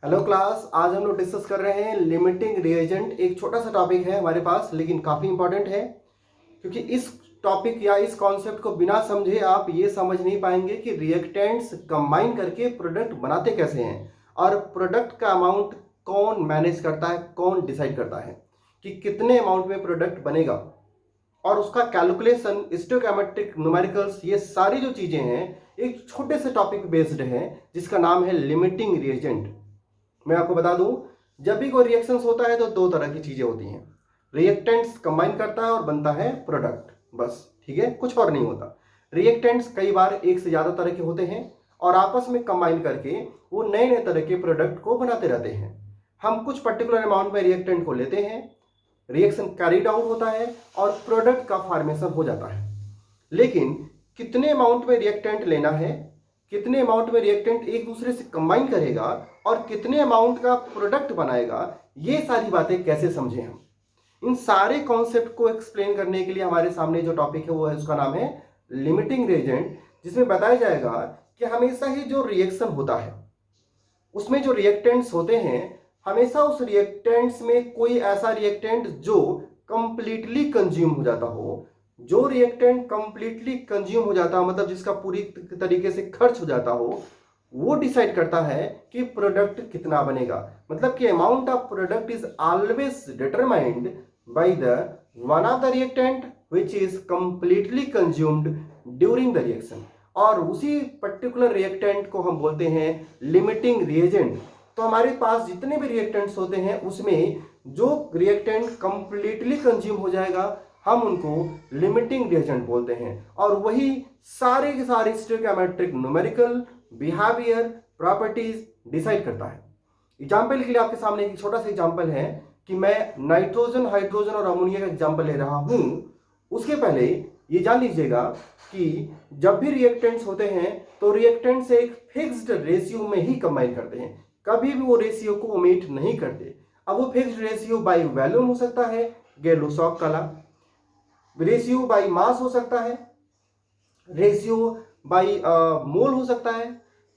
Hello class, आज हम लोग डिस्कस कर रहे हैं लिमिटिंग रिएजेंट। एक छोटा सा टॉपिक है हमारे पास, लेकिन काफ़ी इंपॉर्टेंट है, क्योंकि इस टॉपिक या इस कॉन्सेप्ट को बिना समझे आप ये समझ नहीं पाएंगे कि रिएक्टेंट्स कंबाइन करके प्रोडक्ट बनाते कैसे हैं और प्रोडक्ट का अमाउंट कौन मैनेज करता है, कौन डिसाइड करता है कि कितने अमाउंट में प्रोडक्ट बनेगा, और उसका कैलकुलेशन, स्टोइकोमेट्रिक, न्यूमेरिकल्स, ये सारी जो चीज़ें हैं एक छोटे से टॉपिक बेस्ड है जिसका नाम है लिमिटिंग रिएजेंट। मैं आपको बता दूं, जब भी कोई रिएक्शंस होता है तो दो तरह की चीजें होती हैं। रिएक्टेंट्स कंबाइन करता है और बनता है प्रोडक्ट, बस, ठीक है, कुछ और नहीं होता। रिएक्टेंट्स कई बार एक से ज्यादा तरह के होते हैं और आपस में कंबाइन करके वो नए नए तरह के प्रोडक्ट को बनाते रहते हैं। हम कुछ पर्टिकुलर अमाउंट में रिएक्टेंट को लेते हैं, रिएक्शन कैरीड आउट होता है और प्रोडक्ट का फॉर्मेशन हो जाता है। लेकिन कितने अमाउंट में रिएक्टेंट लेना है, कितने अमाउंट में रिएक्टेंट एक दूसरे से कंबाइन करेगा और कितने अमाउंट का प्रोडक्ट बनाएगा, ये सारी बातें कैसे समझें हम। इन सारे कॉन्सेप्ट को एक्सप्लेन करने के लिए हमारे सामने जो टॉपिक है वो है, उसका नाम है लिमिटिंग रिएजेंट, जिसमें बताया जाएगा कि हमेशा ही जो रिएक्शन होता है उसमें जो रिएक्टेंट्स होते हैं, हमेशा उस रिएक्टेंट्स में कोई ऐसा रिएक्टेंट जो कंप्लीटली कंज्यूम हो जाता हो, जो रिएक्टेंट कंप्लीटली कंज्यूम हो जाता हो, मतलब जिसका पूरी तरीके से खर्च हो जाता हो, वो डिसाइड करता है कि प्रोडक्ट कितना बनेगा। मतलब कि amount of product is always determined by the one of the reactant which is completely consumed during the reaction, और उसी पर्टिकुलर रिएक्टेंट को हम बोलते हैं लिमिटिंग रिएजेंट। तो हमारे पास जितने भी रिएक्टेंट्स होते हैं उसमें जो रिएक्टेंट कंप्लीटली कंज्यूम हो जाएगा हम उनको लिमिटिंग रिएजेंट बोलते हैं, और वही सारे के सारे stoichiometric, numerical, behaviour, properties decide करता है। एग्जाम्पल के लिए आपके सामने एक छोटा सा एग्जाम्पल है कि मैं नाइट्रोजन, हाइड्रोजन और अमोनिया का एग्जाम्पल ले रहा हूं। उसके पहले ये जान लीजिएगा कि जब भी रिएक्टेंट्स होते हैं तो रिएक्टेंट्स एक फिक्स्ड रेशियो में ही कंबाइन करते हैं, कभी भी वो रेशियो को ओमिट नहीं करते। अब वो फिक्स्ड रेशियो बाय वॉल्यूम हो सकता है, गेर्लुसॉफ का लॉ, रेशियो बाय मास हो सकता है, रेशियो बाय मोल हो सकता है।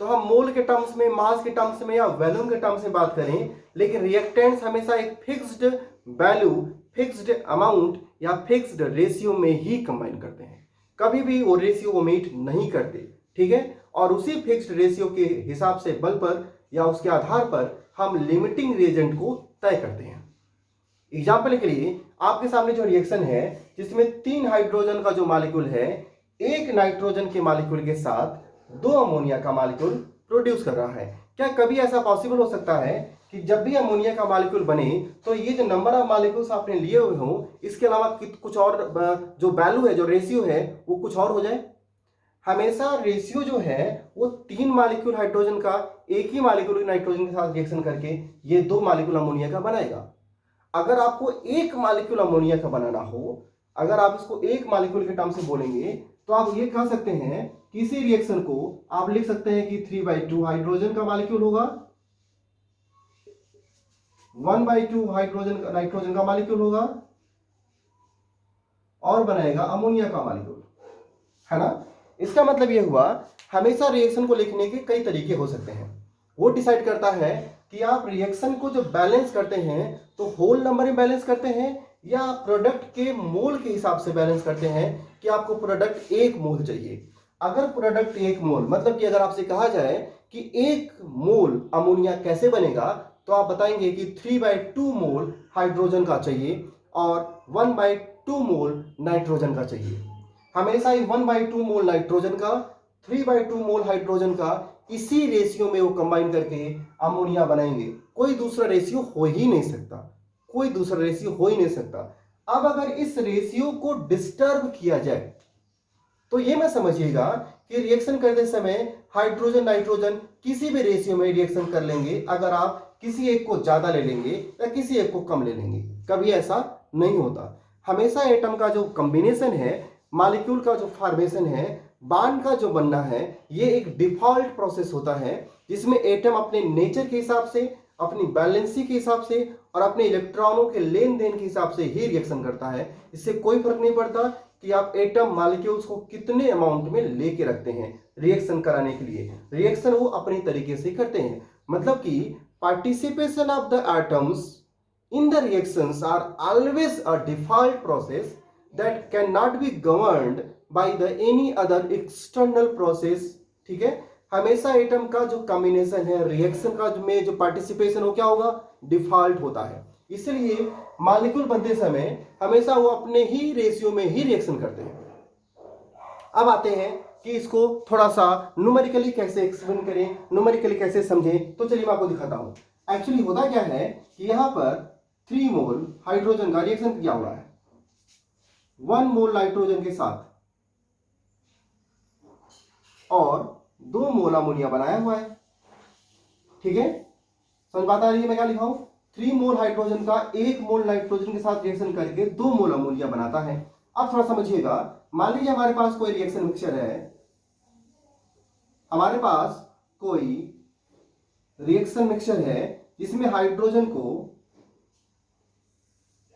तो हम मोल के टर्म्स में, मास के टर्म्स में या वॉल्यूम के टर्म्स में बात करें, लेकिन रिएक्टेंट्स हमेशा एक फिक्स्ड वैल्यू, फिक्स्ड अमाउंट या फिक्स्ड रेशियो में ही कंबाइन करते हैं, कभी भी वो रेशियो ओमिट नहीं करते, ठीक है। और उसी फिक्स्ड रेशियो के हिसाब से, बल पर या उसके आधार पर हम लिमिटिंग रिएजेंट को तय करते हैं। एग्जाम्पल के लिए आपके सामने जो रिएक्शन है जिसमें 3 हाइड्रोजन का जो मॉलिक्यूल है एक नाइट्रोजन के मॉलिक्यूल के साथ 2 अमोनिया का मॉलिक्यूल प्रोड्यूस कर रहा है, क्या कभी ऐसा पॉसिबल हो सकता है कि जब भी अमोनिया का मॉलिक्यूल बने तो ये जो नंबर ऑफ मॉलिक्यूल्स आपने लिए हुए हो, इसके अलावा कुछ और जो वैल्यू है, जो रेशियो है, वो कुछ और हो जाए? हमेशा रेशियो जो है वो 3 मॉलिक्यूल हाइड्रोजन का एक ही मॉलिक्यूल नाइट्रोजन के साथ रिएक्शन करके ये 2 मॉलिक्यूल अमोनिया का बनाएगा। अगर आपको एक मॉलिक्यूल अमोनिया का बनाना हो, अगर आप इसको एक मॉलिक्यूल के टर्म से बोलेंगे तो आप ये कह सकते हैं कि इसी रिएक्शन को आप लिख सकते हैं कि 3/2 हाइड्रोजन का मॉलिक्यूल होगा, 1/2 हाइड्रोजन नाइट्रोजन का मॉलिक्यूल होगा और बनाएगा अमोनिया का मॉलिक्यूल, है ना। इसका मतलब यह हुआ, हमेशा रिएक्शन को लिखने के कई तरीके हो सकते हैं। वो डिसाइड करता है कि आप रिएक्शन को जब बैलेंस करते हैं तो होल नंबर में बैलेंस करते हैं या प्रोडक्ट के मोल के हिसाब से बैलेंस करते हैं कि आपको प्रोडक्ट 1 मोल चाहिए। अगर प्रोडक्ट 1 मोल, मतलब कि अगर आपसे कहा जाए कि 1 मोल अमोनिया कैसे बनेगा, तो आप बताएंगे कि 3/2 मोल हाइड्रोजन का चाहिए और 1/2 मोल नाइट्रोजन का चाहिए। हमेशा ही 1/2 मोल नाइट्रोजन का, 3/2 मोल हाइड्रोजन का, इसी रेशियो में वो कंबाइन करके अमोनिया बनाएंगे। कोई दूसरा रेशियो हो ही नहीं सकता, कोई दूसरा रेशियो हो ही नहीं सकता। अब अगर इस रेशियो को डिस्टर्ब किया जाए तो ये मत समझिएगा कि रिएक्शन करते समय हाइड्रोजन नाइट्रोजन किसी भी रेशियो में रिएक्शन कर लेंगे अगर आप किसी एक को ज्यादा ले लेंगे या किसी एक को कम ले लेंगे, कभी ऐसा नहीं होता। हमेशा एटम का जो कॉम्बिनेशन है, मॉलिक्यूल का जो फॉर्मेशन है, बॉन्ड का जो बनना है, ये एक डिफॉल्ट प्रोसेस होता है जिसमें एटम अपने नेचर के हिसाब से, अपनी बैलेंसी के हिसाब से और अपने इलेक्ट्रॉनों के लेन देन के हिसाब से ही रिएक्शन करता है। इससे कोई फर्क नहीं पड़ता कि आप एटम मॉलिक्यूल्स को कितने अमाउंट में लेके रखते हैं रिएक्शन कराने के लिए, रिएक्शन वो अपने तरीके से करते हैं। मतलब कि participation of the atoms in the reactions are always a default process that can not be governed by the any other external process. ठीक है, हमेशा एटम का जो कॉम्बिनेशन है रिएक्शन का में जो पार्टिसिपेशन हो क्या होगा, डिफॉल्ट होता है। इसलिए मॉलिक्यूल बनते समय हमेशा वो अपने ही रेशियो में ही रिएक्शन करते हैं। अब आते हैं कि इसको थोड़ा सा न्यूमेरिकली कैसे एक्सप्लेन करें, न्यूमेरिकली कैसे समझें। तो चलिए मैं आपको दिखाता हूं। एक्चुअली होता क्या है कि यहां पर 3 मोल हाइड्रोजन का रिएक्शन किया हुआ है 1 मोल नाइट्रोजन के साथ और 2 मोल अमोनिया बनाया हुआ है। ठीक है, समझ बात आ रही है मैं क्या लिखा हूं? 3 मोल हाइड्रोजन का 1 मोल नाइट्रोजन के साथ रिएक्शन करके 2 मोल अमोनिया बनाता है। अब थोड़ा समझिएगा, मान लीजिए हमारे पास कोई रिएक्शन मिक्सचर है, हमारे पास कोई रिएक्शन मिक्सचर है जिसमें हाइड्रोजन को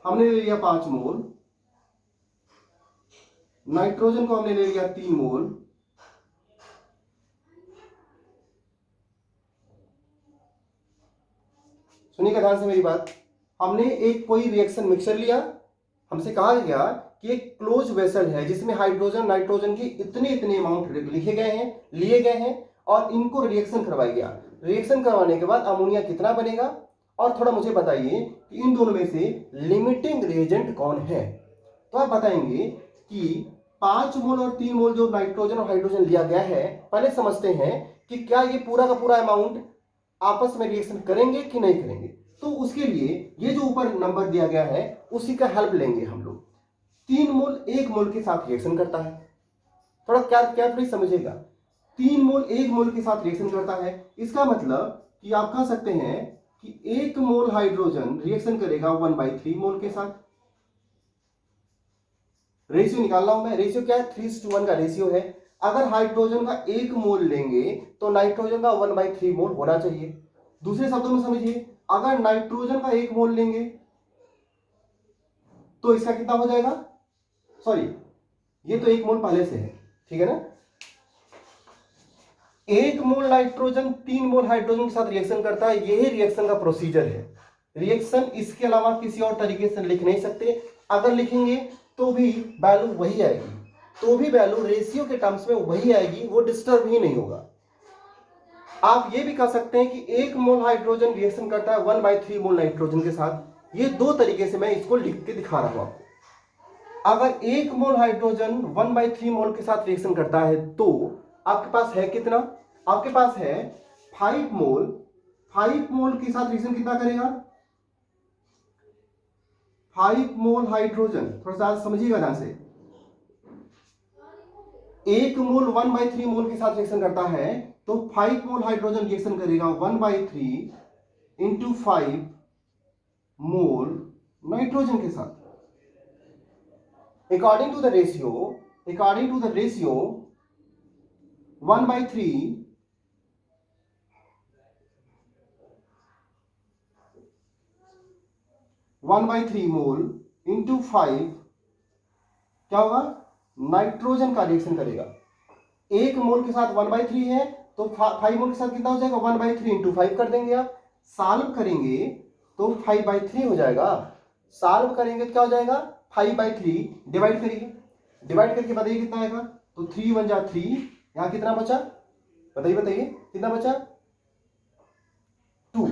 हमने ले लिया 5 मोल, नाइट्रोजन को हमने ले लिया 3 मोल, सुनिएगा ध्यान से मेरी बात। हमने एक कोई रिएक्शन मिक्सचर लिया, हमसे कहा गया कि एक क्लोज वेसल है जिसमें हाइड्रोजन नाइट्रोजन की इतने इतने अमाउंट लिखे गए हैं, लिए गए हैं और इनको रिएक्शन करवाया गया। रिएक्शन करवाने के बाद अमोनिया कितना बनेगा, और थोड़ा मुझे बताइए कि इन दोनों में से लिमिटिंग रिएजेंट कौन है। तो आप बताएंगे कि 5 मोल और 3 मोल जो नाइट्रोजन और हाइड्रोजन लिया गया है, पहले समझते हैं कि क्या ये पूरा का पूरा अमाउंट आपस में रिएक्शन करेंगे कि नहीं करेंगे। तो उसके लिए ये जो ऊपर नंबर दिया गया है उसी का हेल्प लेंगे हम लोग। 3 मोल 1 मोल के साथ रिएक्शन करता है, थोड़ा क्या समझिएगा। 3 मोल 1 मोल के साथ रिएक्शन करता है, इसका मतलब कि आप कह सकते हैं कि 1 मोल हाइड्रोजन रिएक्शन करेगा 1/3 मोल के साथ। रेशियो निकालना हूं मैं, रेशियो क्या है, 3:1 का रेशियो है। अगर हाइड्रोजन का 1 मोल लेंगे तो नाइट्रोजन का 1/3 मोल होना चाहिए। दूसरे शब्दों में समझिए, अगर नाइट्रोजन का 1 मोल लेंगे तो इसका कितना हो जाएगा, सॉरी ये तो 1 मोल पहले से है, ठीक है ना। 1 मोल नाइट्रोजन 3 मोल हाइड्रोजन के साथ रिएक्शन करता है, यही रिएक्शन का प्रोसीजर है। रिएक्शन इसके अलावा किसी और तरीके से लिख नहीं सकते, अगर लिखेंगे तो भी वैल्यू वही आएगी, तो भी वैल्यू रेशियो के टर्म्स में वही आएगी, वो डिस्टर्ब ही नहीं होगा। आप ये भी कह सकते हैं कि 1 मोल हाइड्रोजन रिएक्शन करता है 1/3 मोल नाइट्रोजन के साथ। ये दो तरीके से मैं इसको लिख के दिखा रहा हूं आपको। अगर 1 मोल हाइड्रोजन 1/3 मोल के साथ रिएक्शन करता है तो आपके पास है कितना, आपके पास है 5 मोल। 5 मोल के साथ रिएक्शन कितना करेगा, 5 मोल हाइड्रोजन, थोड़ा सा समझिएगा ध्यान से। 1 मोल 1/3 मोल के साथ रिएक्शन करता है तो 5 मोल हाइड्रोजन रिएक्शन करेगा 1/3 इंटू 5 मोल नाइट्रोजन के साथ। According to the ratio 1/3 mole into 5 क्या होगा, नाइट्रोजन का रिएक्शन करेगा। 1 मोल के साथ 1/3 है तो 5 मोल के साथ कितना हो जाएगा, 1/3 इंटू 5 कर देंगे। आप सॉल्व करेंगे तो 5/3 हो जाएगा। सॉल्व करेंगे तो क्या हो जाएगा, 5/3 डिवाइड करिए, डिवाइड करके बताइए कितना आएगा, तो 3 1 जा 3, यहां कितना बचा, बताइए कितना बचा, 2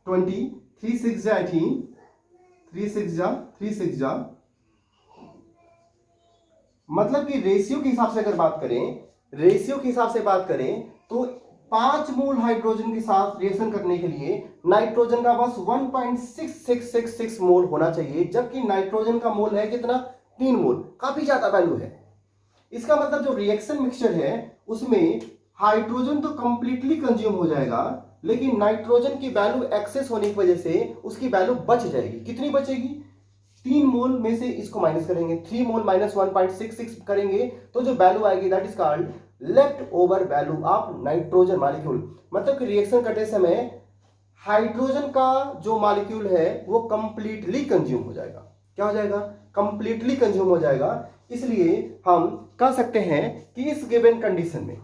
20, 3 6 जा 18, 3 6 जा, मतलब कि रेशियो के हिसाब से अगर बात करें, तो 5 मोल हाइड्रोजन के साथ रिएक्शन करने के लिए नाइट्रोजन का बस 1.6666 मोल होना चाहिए, जबकि नाइट्रोजन का मोल है कितना, 3 मोल, काफी ज्यादा वैल्यू है। इसका मतलब जो रिएक्शन मिक्सचर है उसमें हाइड्रोजन तो कंप्लीटली कंज्यूम हो जाएगा, लेकिन नाइट्रोजन की वैल्यू एक्सेस होने की वजह से उसकी वैल्यू बच जाएगी। कितनी बचेगी, 3 मोल में से इसको माइनस करेंगे, 3 मोल माइनस 1.66 करेंगे तो जो वैल्यू आएगी that is called left over value of nitrogen molecule. मतलब कि रिएक्शन करते समय हाइड्रोजन का जो मॉलिक्यूल है वो कंप्लीटली कंज्यूम हो जाएगा। क्या हो जाएगा, कंप्लीटली कंज्यूम हो जाएगा। इसलिए हम कह सकते हैं कि इस गिवन कंडीशन में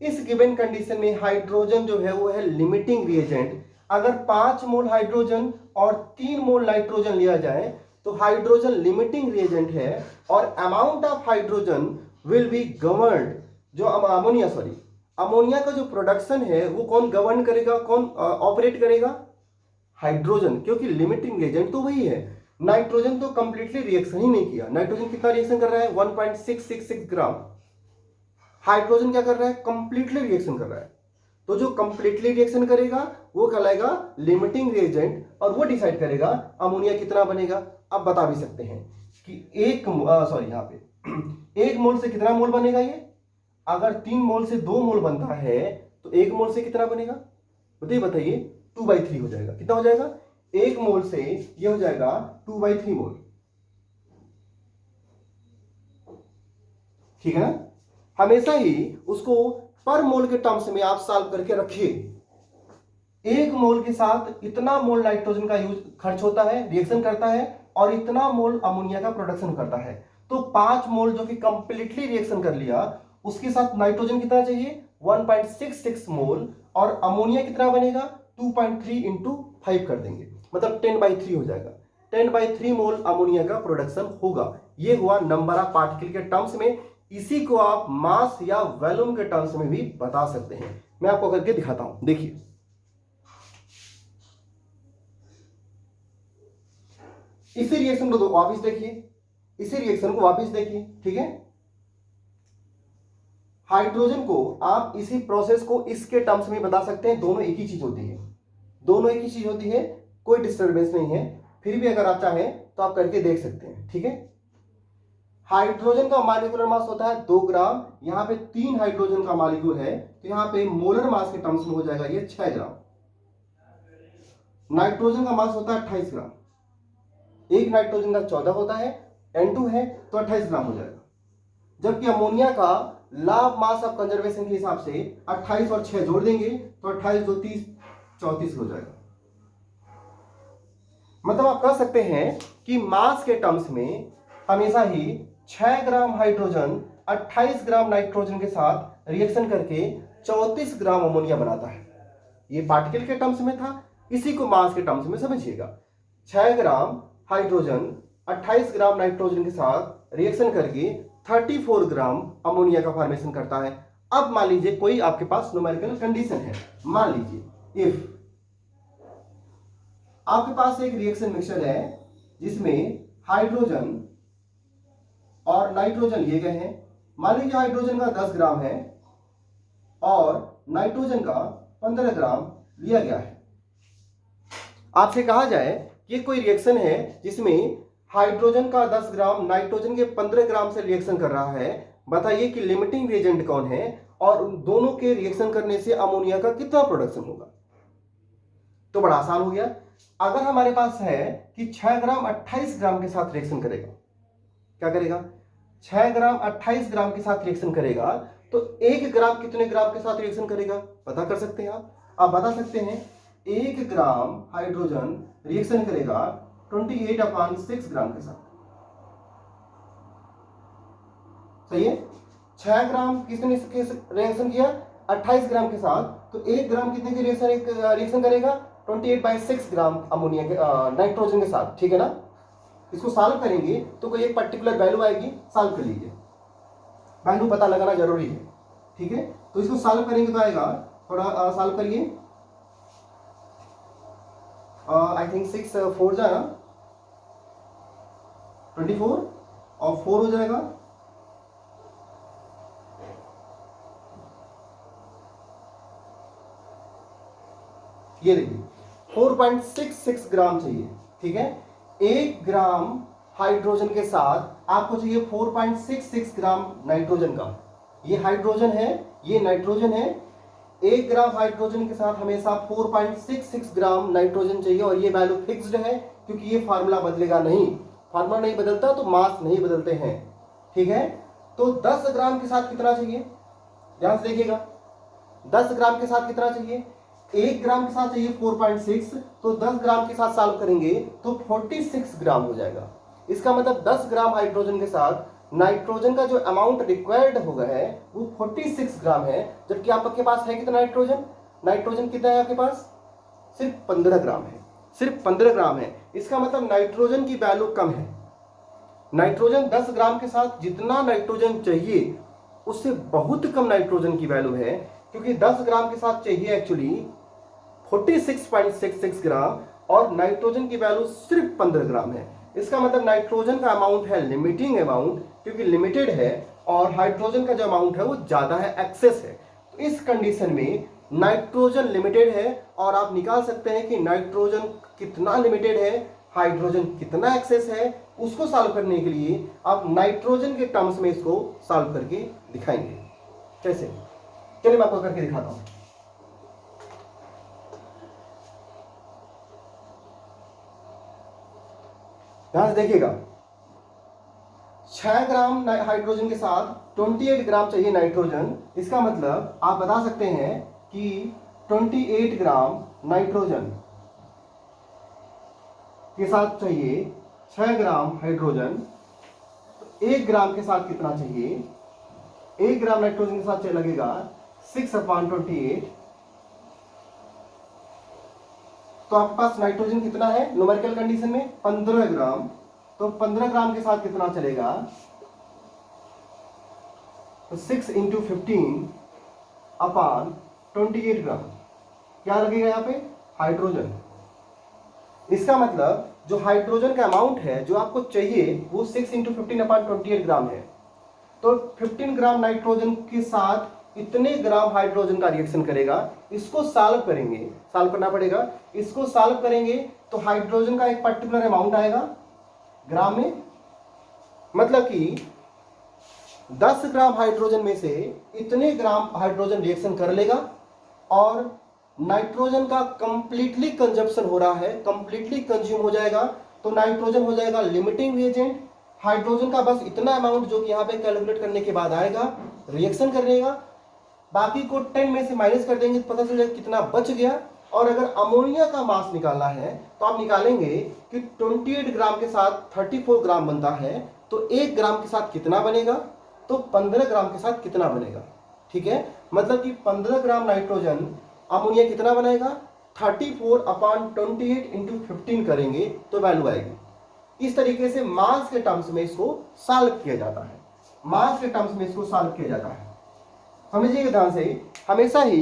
इस गिवन कंडीशन में हाइड्रोजन जो है वो है लिमिटिंग रिएजेंट। अगर 5 मोल हाइड्रोजन और 3 मोल नाइट्रोजन लिया जाए तो हाइड्रोजन लिमिटिंग रिएजेंट है और amount of hydrogen will be governed. जो अमोनिया का जो प्रोडक्शन है वो कौन गवर्न करेगा, कौन ऑपरेट करेगा? हाइड्रोजन, क्योंकि लिमिटिंग रिएजेंट तो वही है। नाइट्रोजन तो कंप्लीटली रिएक्शन ही नहीं किया। नाइट्रोजन कितना रिएक्शन कर रहा है? 1.666 ग्राम। हाइड्रोजन क्या कर रहा है? कंप्लीटली रिएक्शन कर रहा है। तो जो कंप्लीटली रिएक्शन करेगा वो कहलाएगा लिमिटिंग रिएजेंट और वो डिसाइड करेगा अमोनिया कितना बनेगा। अब बता भी सकते हैं कि यहाँ पे 1 मोल से कितना मोल बनेगा ये? अगर 3 मोल से 2 मोल बनता है तो 1 मोल से कितना बनेगा? बताइए 2/3 हो जाएगा। कितना हो जाएगा? 1 मोल से ये हो जाएगा 2/3 मोल। ठीक है ना? हमेशा ही उसको पर मोल के टर्म्स में आप सॉल्व करके रखिए। 1 मोल के साथ इतना मोल नाइट्रोजन का यूज खर्च होता है, रिएक्शन करता है, और इतना मोल अमोनिया का प्रोडक्शन करता है। तो 5 मोल जो कि कंप्लीटली रिएक्शन कर लिया, उसके साथ नाइट्रोजन कितना चाहिए? 1.66 मोल, और अमोनिया कितना बनेगा? 2.3 इंटू 5 कर देंगे, मतलब 10/3 हो जाएगा। 10/3 मोल अमोनिया का प्रोडक्शन होगा। ये हुआ नंबर ऑफ पार्टिकल के टर्म्स में। इसी को आप मास या वॉल्यूम के टर्म्स में भी बता सकते हैं। मैं आपको करके दिखाता हूं, देखिए। इसी रिएक्शन को वापिस देखिए, ठीक है। हाइड्रोजन को आप इसी प्रोसेस को इसके टर्म्स में बता सकते हैं। दोनों एक ही चीज होती है, कोई डिस्टर्बेंस नहीं है। फिर भी अगर आप चाहें तो आप करके देख सकते हैं, ठीक है। हाइड्रोजन का मॉलिक्यूलर मास होता है 2 ग्राम। यहां पे 3 हाइड्रोजन का मॉलिक्यूल है, तो यहां पे मोलर मास के टर्म्स में हो जाएगा ये 6 ग्राम। नाइट्रोजन का मास होता है 28 ग्राम। एक नाइट्रोजन का 14 होता है, N2 है, तो 28 ग्राम हो जाएगा। जबकि अमोनिया का लाभ मास ऑफ कंजर्वेशन के हिसाब से 28 और 6 जोड़ देंगे तो 28 2 30 34 हो जाएगा। मतलब आप कह सकते हैं कि मास के टर्म्स में हमेशा ही 6 ग्राम हाइड्रोजन 28 ग्राम नाइट्रोजन के साथ रिएक्शन करके 34 ग्राम अमोनिया बनाता है। ये पार्टिकल के टर्म्स में था, इसी को मास के टर्म्स में समझिएगा। 6 ग्राम हाइड्रोजन 28 ग्राम नाइट्रोजन के साथ रिएक्शन करके 34 ग्राम अमोनिया का फॉर्मेशन करता है। अब मान लीजिए कोई आपके पास न्यूमेरिकल कंडीशन है। मान लीजिए इफ आपके पास एक रिएक्शन मिक्सचर है जिसमें हाइड्रोजन और नाइट्रोजन लिए गए हैं। मान लीजिए हाइड्रोजन का 10 ग्राम है और नाइट्रोजन का 15 ग्राम लिया गया है। आपसे कहा जाए कि कोई रिएक्शन है जिसमें हाइड्रोजन का 10 ग्राम नाइट्रोजन के 15 ग्राम से रिएक्शन कर रहा है। बताइए कि लिमिटिंग रिएजेंट कौन है और उन दोनों के रिएक्शन करने से अमोनिया का कितना प्रोडक्शन होगा। तो बड़ा आसान हो गया। अगर हमारे पास है कि 6 ग्राम 28 ग्राम के साथ रिएक्शन करेगा, क्या करेगा? 6 ग्राम 28 ग्राम के साथ रिएक्शन करेगा तो 1 ग्राम कितने ग्राम के साथ रिएक्शन करेगा पता कर सकते हैं आप बता सकते हैं 1 ग्राम हाइड्रोजन रिएक्शन करेगा 28/6 ग्राम के साथ। सही है। 6 ग्राम किसने रिएक्शन किया? 28 ग्राम के साथ, तो 1 ग्राम कितने के रिएक्शन करेगा? 28/6 ग्राम अमोनिया के नाइट्रोजन के साथ। ठीक है ना। इसको सॉल्व करेंगे तो कोई एक पर्टिकुलर वैल्यू आएगी, सॉल्व कर लीजिए। वैल्यू पता लगाना जरूरी है, ठीक है। तो इसको सॉल्व करेंगे तो आएगा, थोड़ा सॉल्व करिए। आई थिंक 6 4 जाएगा 24 और 4 हो जाएगा ये देखिए 4.66 ग्राम चाहिए। ठीक है। 1 ग्राम हाइड्रोजन के साथ आपको चाहिए 4.66 ग्राम नाइट्रोजन का। ये हाइड्रोजन है, ये नाइट्रोजन है। 1 ग्राम हाइड्रोजन के साथ हमेशा 4.66 ग्राम नाइट्रोजन चाहिए और ये वैल्यू फिक्स्ड है क्योंकि ये फार्मूला बदलेगा नहीं। फार्मूला नहीं बदलता तो मास नहीं बदलते हैं। ठीक है। तो 10 ग्राम के साथ कितना चाहिए, ध्यान से देखिएगा। 10 ग्राम के साथ कितना चाहिए? 1 ग्राम के साथ चाहिए 4.6, तो 10 ग्राम के साथ सॉल्व करेंगे तो 46 ग्राम हो जाएगा। इसका मतलब 10 ग्राम हाइड्रोजन के साथ नाइट्रोजन का जो अमाउंट रिक्वायर्ड होगा है वो 46 ग्राम है, जबकि आपके पास है कितना नाइट्रोजन, नाइट्रोजन कितना है आपके पास, सिर्फ 15 ग्राम है, सिर्फ 15 ग्राम है। इसका मतलब नाइट्रोजन की वैल्यू कम है। नाइट्रोजन 10 ग्राम के साथ जितना नाइट्रोजन चाहिए उससे बहुत कम नाइट्रोजन की वैल्यू है, क्योंकि 10 ग्राम के साथ चाहिए एक्चुअली 46.66 ग्राम और नाइट्रोजन की वैल्यू सिर्फ 15 ग्राम है। इसका मतलब नाइट्रोजन का अमाउंट है लिमिटिंग अमाउंट, क्योंकि लिमिटेड है, और हाइड्रोजन का जो अमाउंट है वो ज्यादा है, एक्सेस है। तो इस कंडीशन में नाइट्रोजन लिमिटेड है और आप निकाल सकते हैं कि नाइट्रोजन कितना लिमिटेड है, हाइड्रोजन कितना एक्सेस है। उसको सॉल्व करने के लिए आप नाइट्रोजन के टर्म्स में इसको सॉल्व करके दिखाएंगे। कैसे, चलिए मैं आपको करके दिखाता हूं। ध्यान से देखिएगा, 6 ग्राम हाइड्रोजन के साथ 28 ग्राम चाहिए नाइट्रोजन। इसका मतलब आप बता सकते हैं कि 28 ग्राम नाइट्रोजन के साथ चाहिए 6 ग्राम हाइड्रोजन। तो 1 ग्राम के साथ कितना चाहिए, 1 ग्राम नाइट्रोजन के साथ लगेगा 6/28। तो आपके पास नाइट्रोजन कितना है न्यूमेरिकल कंडीशन में, 15 ग्राम। तो 15 ग्राम के साथ कितना चलेगा, तो 6 × 15/28 ग्राम क्या लगेगा यहाँ पे, हाइड्रोजन। इसका मतलब जो हाइड्रोजन का अमाउंट है जो आपको चाहिए वो 6 × 15/28 ग्राम है। तो 15 ग्राम नाइट्रोजन के साथ इतने ग्राम हाइड्रोजन का रिएक्शन करेगा। इसको सॉल्व करेंगे, सॉल्व करना पड़ेगा। इसको सॉल्व करेंगे तो हाइड्रोजन का एक पर्टिकुलर अमाउंट आएगा ग्राम में, मतलब कि 10 ग्राम हाइड्रोजन में से इतने ग्राम हाइड्रोजन रिएक्शन कर लेगा और नाइट्रोजन का कंप्लीटली कंजप्शन हो रहा है, कंप्लीटली कंज्यूम हो जाएगा। तो नाइट्रोजन हो जाएगा लिमिटिंग रिएजेंट। हाइड्रोजन का बस इतना अमाउंट जो कि यहाँ पे कैलकुलेट करने के बाद आएगा, रिएक्शन करेगा, बाकी को 10 में से माइनस कर देंगे तो पता चलेगा कितना बच गया। और अगर अमोनिया का मास निकालना है तो आप निकालेंगे कि 28 ग्राम के साथ 34 ग्राम बनता है, तो 1 ग्राम के साथ कितना बनेगा, तो 15 ग्राम के साथ कितना बनेगा। ठीक है, मतलब कि 15 ग्राम नाइट्रोजन अमोनिया कितना बनाएगा, 34/28 × 15 करेंगे तो वैल्यू आएगी। इस तरीके से मास के टर्म्स में इसको सॉल्व किया जाता है, मास के टर्म्स में इसको सॉल्व किया जाता है। समझिएगा ध्यान से, हमेशा ही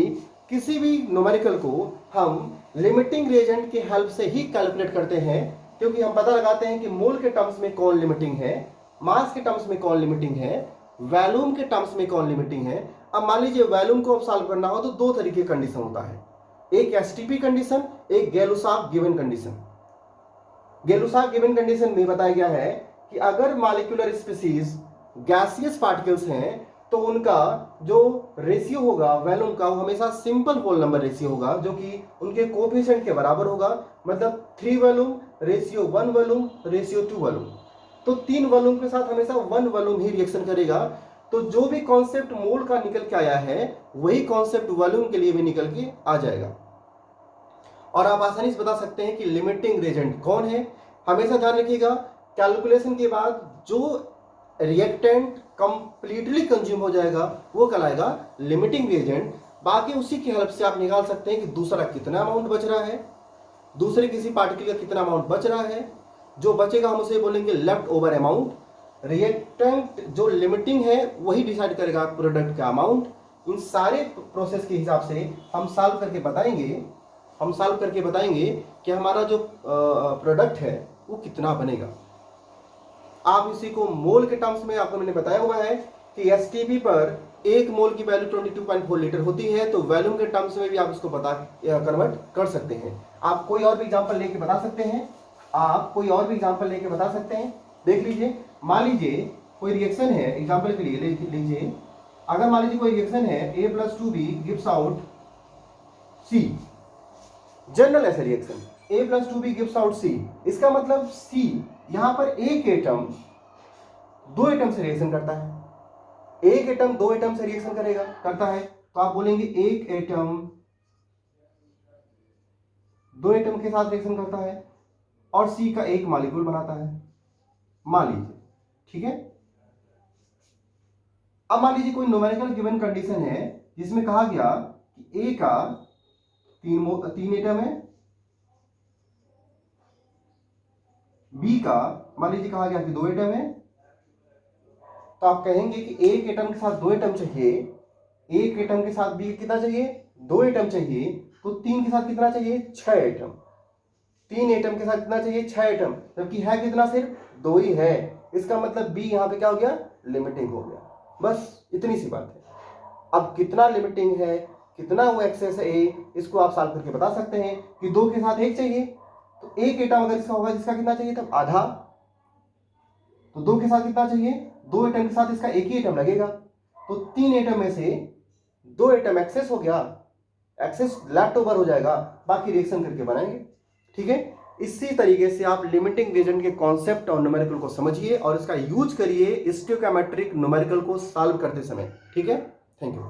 किसी भी न्यूमेरिकल को हम लिमिटिंग रिएजेंट की हेल्प से ही कैलकुलेट करते हैं, क्योंकि हम पता लगाते हैं कि मोल के टर्म्स में कौन लिमिटिंग है, मास के टर्म्स में कौन लिमिटिंग है, वॉल्यूम के टर्म्स में कौन लिमिटिंग है। अब मान लीजिए वॉल्यूम को अब सॉल्व करना हो तो दो तरीके कंडीशन होता है, एक एसटीपी कंडीशन, एक गैलुसाफ गिवन कंडीशन। गैलुसाफ गिवन कंडीशन में बताया गया है कि अगर मॉलिक्यूलर स्पीसीज गैसियस पार्टिकल्स हैं तो उनका जो रेशियो होगा वॉल्यूम का वो हमेशा सिंपल होल नंबर रेशियो होगा, जो कि उनके कोएफिशिएंट के बराबर होगा। मतलब 3 volume ratio 1 volume ratio 2 volume. तो 3 वॉल्यूम के साथ हमेशा 1 वॉल्यूम ही रिएक्शन करेगा। तो जो भी कॉन्सेप्ट मोल का निकल के आया है वही कॉन्सेप्ट वॉल्यूम के लिए भी निकल के आ जाएगा। और आप आसानी से बता सकते हैं कि लिमिटिंग रिएजेंट कौन है। हमेशा ध्यान रखिएगा, कैलकुलेशन के बाद जो रिएक्टेंट कंप्लीटली कंज्यूम हो जाएगा वो कहलाएगा लिमिटिंग रिएजेंट। बाकी उसी की हेल्प से आप निकाल सकते हैं कि दूसरा कितना अमाउंट बच रहा है, दूसरे किसी पार्टिकल का कितना अमाउंट बच रहा है। जो बचेगा हम उसे बोलेंगे लेफ्ट ओवर अमाउंट। रिएक्टेंट जो लिमिटिंग है वही डिसाइड करेगा प्रोडक्ट का अमाउंट। इन सारे प्रोसेस के हिसाब से हम सॉल्व करके बताएंगे कि हमारा जो प्रोडक्ट है वो कितना बनेगा। आप इसी को मोल के टर्म्स में आपको मैंने बताया हुआ है कि एसटीपी पर 1 मोल की वैल्यू 22.4 लीटर होती है, तो वॉल्यूम के टर्म्स में भी आप इसको कन्वर्ट कर सकते हैं। आप कोई और भी एग्जांपल लेके बता सकते हैं, देख लीजिए। मान लीजिए कोई रिएक्शन है, एग्जांपल के लिए लीजिए, अगर मान लीजिए कोई रिएक्शन है A+2B gives out C, general ऐसे reaction A+2B gives out C। इसका मतलब C यहां पर एक एटम 2 एटम से रिएक्शन करता है, एक एटम 2 एटम से रिएक्शन करता है। तो आप बोलेंगे एक एटम 2 एटम के साथ रिएक्शन करता है और C का एक मॉलिक्यूल बनाता है, मान लीजिए। ठीक है, अब मान लीजिए कोई न्यूमेरिकल गिवन कंडीशन है जिसमें कहा गया कि ए का तीन एटम है, बी का मान लीजिए कहा गया कि 2 एटम है, तो आप कहेंगे कि एक एटम के साथ 2 एटम चाहिए, एक एटम के साथ बी कितना चाहिए, 2 एटम चाहिए, तो 3 के साथ कितना चाहिए, 6 एटम। 3 एटम के साथ कितना चाहिए, 6 एटम, जबकि है कितना, सिर्फ 2 ही है। इसका मतलब बी यहां पे क्या हो गया, लिमिटिंग हो गया। बस इतनी सी बात है। अब कितना लिमिटिंग है, कितना वो एक्सेस है ए, इसको आप सॉल्व करके बता सकते हैं कि 2 के साथ 1 चाहिए, तो एक एटम अगर इसका होगा जिसका कितना चाहिए, तब आधा, तो 2 के साथ कितना चाहिए, 2 एटम के साथ इसका एक ही एटम लगेगा, तो 3 एटम में से 2 एटम एक्सेस हो गया, एक्सेस लेफ्ट ओवर हो जाएगा, बाकी रिएक्शन करके बनाएंगे। ठीक है, इसी तरीके से आप लिमिटिंग रिएजेंट के कॉन्सेप्ट और न्यूमेरिकल को समझिए और इसका यूज करिए स्टोइकोमेट्रिक न्यूमेरिकल को सॉल्व करते समय। ठीक है, थैंक यू।